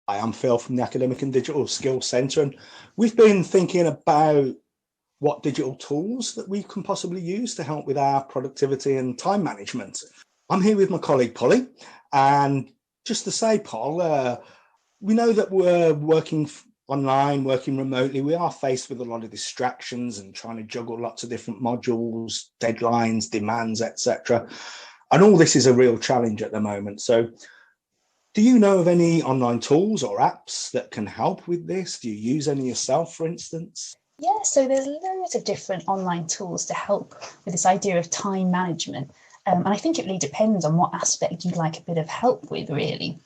Hi, I'm Phil from the Academic and Digital Skills Centre, and we've been thinking about what digital tools that we can possibly use to help with our productivity and time management. I'm here with my colleague Polly, and just to say, Paul, we know that we're working online, working remotely. We are faced with a lot of distractions and trying to juggle lots of different modules, deadlines, demands, etc. And all this is a real challenge at the moment. So do you know of any online tools or apps that can help with this? Do you use any yourself, for instance? Yeah, so there's loads of different online tools to help with this idea of time management. And I think it really depends on what aspect you'd like a bit of help with, really.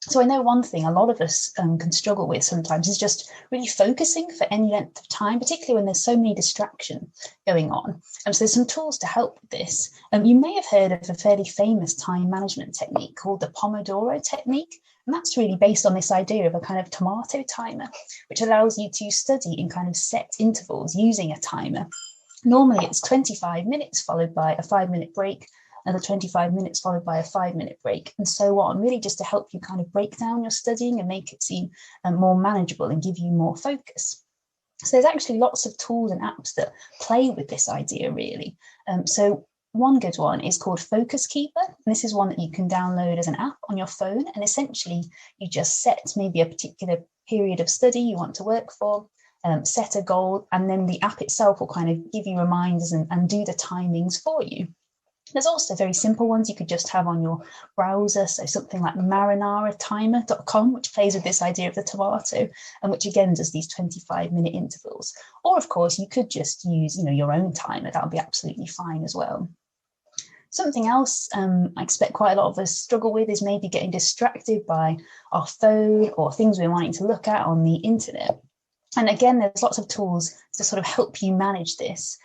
So I know one thing a lot of us can struggle with sometimes is just really focusing for any length of time, particularly when there's so many distractions going on. So there's some tools to help with this. You may have heard of a fairly famous time management technique called the Pomodoro Technique. And that's really based on this idea of a kind of tomato timer, which allows you to study in kind of set intervals using a timer. Normally it's 25 minutes followed by a 5-minute break, another 25 minutes followed by a 5-minute break, and so on, really just to help you kind of break down your studying and make it seem more manageable and give you more focus. So there's actually lots of tools and apps that play with this idea, really. So one good one is called Focus Keeper. And this is one that you can download as an app on your phone. And essentially, you just set maybe a particular period of study you want to work for, set a goal, and then the app itself will kind of give you reminders and do the timings for you. There's also very simple ones you could just have on your browser. So something like marinaratimer.com, which plays with this idea of the tomato and which again does these 25-minute intervals. Or of course, you could just use, your own timer. That'll be absolutely fine as well. Something else I expect quite a lot of us struggle with is maybe getting distracted by our phone or things we're wanting to look at on the internet. And again, there's lots of tools to sort of help you manage this.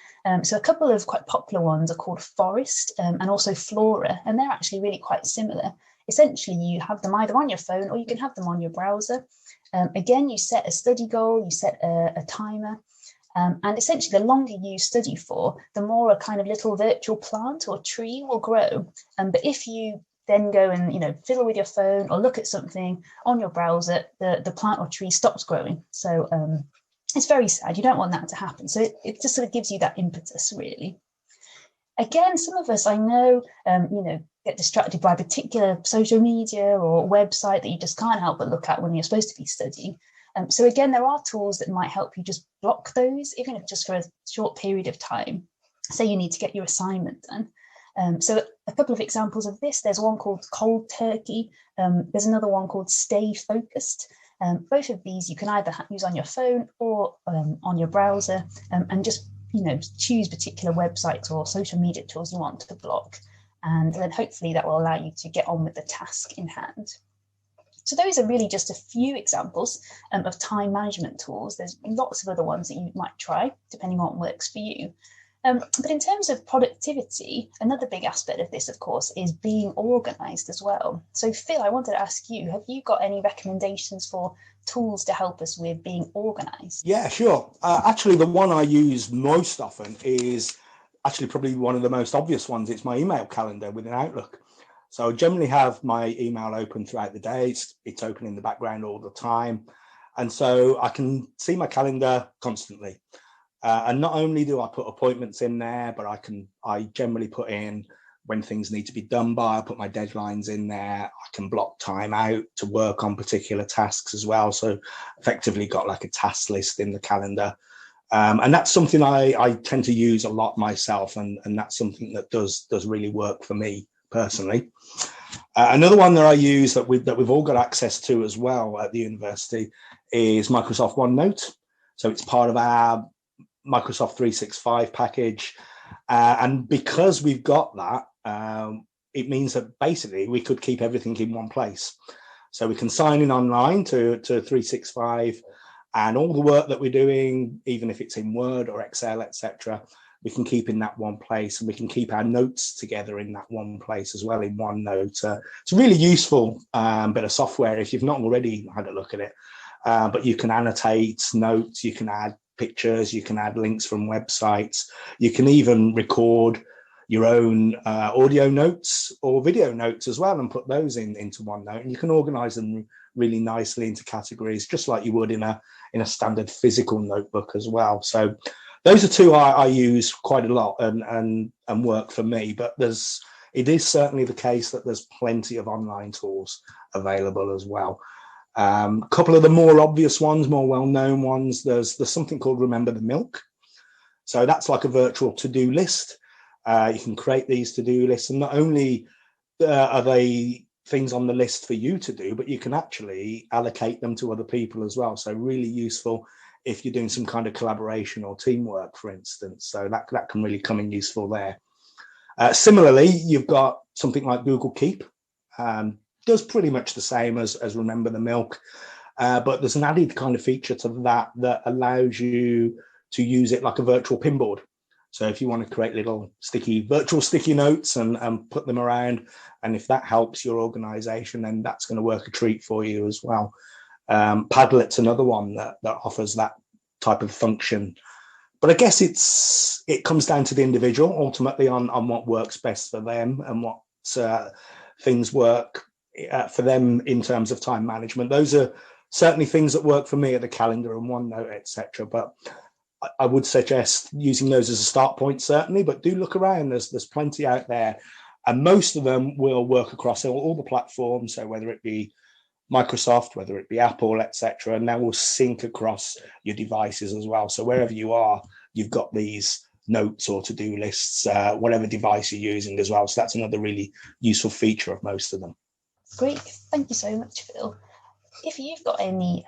So a couple of quite popular ones are called Forest and also Flora, and they're actually really quite similar. Essentially, you have them either on your phone or you can have them on your browser. Again, you set a study goal, you set a timer, and essentially the longer you study for, the more a kind of little virtual plant or tree will grow. But if you then go and fiddle with your phone or look at something on your browser, the plant or tree stops growing. So it's very sad. You don't want that to happen. So it just sort of gives you that impetus, really. Again, some of us, I know, get distracted by a particular social media or website that you just can't help but look at when you're supposed to be studying. So again, there are tools that might help you just block those, even if just for a short period of time. Say you need to get your assignment done. So a couple of examples of this, there's one called Cold Turkey. There's another one called Stay Focused. Both of these you can either use on your phone or on your browser and just, choose particular websites or social media tools you want to block. And then hopefully that will allow you to get on with the task in hand. So those are really just a few examples of time management tools. There's lots of other ones that you might try, depending on what works for you. But in terms of productivity, another big aspect of this, of course, is being organised as well. So Phil, I wanted to ask you, have you got any recommendations for tools to help us with being organised? Yeah, sure. Actually, the one I use most often is actually probably one of the most obvious ones. It's my email calendar within Outlook. So I generally have my email open throughout the day. It's open in the background all the time. And so I can see my calendar constantly. And not only do I put appointments in there, but I generally put in when things need to be done by. I put my deadlines in there. I can block time out to work on particular tasks as well. So effectively got like a task list in the calendar. And that's something I tend to use a lot myself. And that's something that does really work for me personally. Another one that I use that we've all got access to as well at the university is Microsoft OneNote. So it's part of our Microsoft 365 package. And because we've got that, it means that basically we could keep everything in one place. So we can sign in online to 365 and all the work that we're doing, even if it's in Word or Excel, etc., we can keep in that one place, and we can keep our notes together in that one place as well in OneNote. It's a really useful bit of software if you've not already had a look at it. But you can annotate notes, you can add pictures, you can add links from websites, you can even record your own audio notes or video notes as well, and put those into OneNote, and you can organize them really nicely into categories, just like you would in a standard physical notebook as well. So those are two I use quite a lot and work for me. But it is certainly the case that there's plenty of online tools available as well. A couple of the more obvious ones, more well-known ones, there's something called Remember the Milk. So that's like a virtual to-do list. You can create these to-do lists, and not only are they things on the list for you to do, but you can actually allocate them to other people as well. So really useful if you're doing some kind of collaboration or teamwork, for instance. So that can really come in useful there. Similarly, you've got something like Google Keep. Does pretty much the same as Remember the Milk, but there's an added kind of feature to that allows you to use it like a virtual pinboard. So if you want to create little virtual sticky notes and put them around, and if that helps your organization, then that's going to work a treat for you as well. Padlet's another one that offers that type of function. But I guess it comes down to the individual ultimately on what works best for them and what things work for them in terms of time management. Those are certainly things that work for me at the calendar and OneNote, etc. But I would suggest using those as a start point, certainly, but do look around. There's plenty out there, and most of them will work across all the platforms. So whether it be Microsoft, whether it be Apple, etc., and that will sync across your devices as well. So wherever you are, you've got these notes or to-do lists, whatever device you're using as well. So that's another really useful feature of most of them. Great, thank you so much, Phil. If you've got any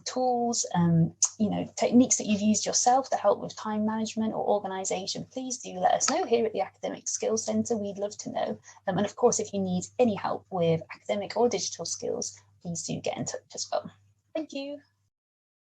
tools, techniques that you've used yourself to help with time management or organisation, please do let us know here at the Academic Skills Centre. We'd love to know. And of course, if you need any help with academic or digital skills, please do get in touch as well. Thank you.